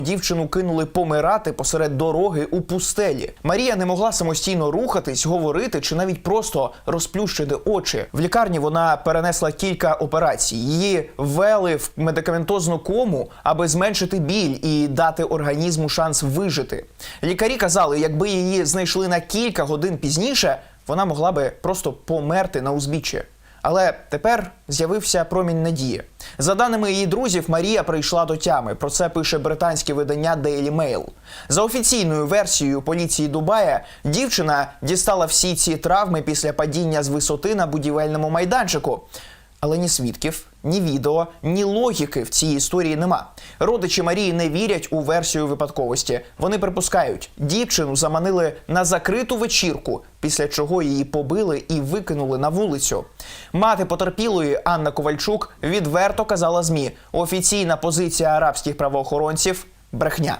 Дівчину кинули помирати посеред дороги у пустелі. Марія не могла самостійно рухатись, говорити чи навіть просто розплющити очі. В лікарні вона перенесла кілька операцій. Її ввели в медикаментозну кому, аби зменшити біль і дати організму шанс вижити. Лікарі казали, якби її знайшли на кілька годин пізніше, вона могла би просто померти на узбіччі. Але тепер з'явився промінь надії. За даними її друзів, Марія прийшла до тями. Про це пише британське видання Daily Mail. За офіційною версією поліції Дубая, дівчина дістала всі ці травми після падіння з висоти на будівельному майданчику. Але ні свідків, ні відео, ні логіки в цій історії нема. Родичі Марії не вірять у версію випадковості. Вони припускають, дівчину заманили на закриту вечірку, після чого її побили і викинули на вулицю. Мати потерпілої Анна Ковальчук відверто казала ЗМІ: офіційна позиція арабських правоохоронців – брехня.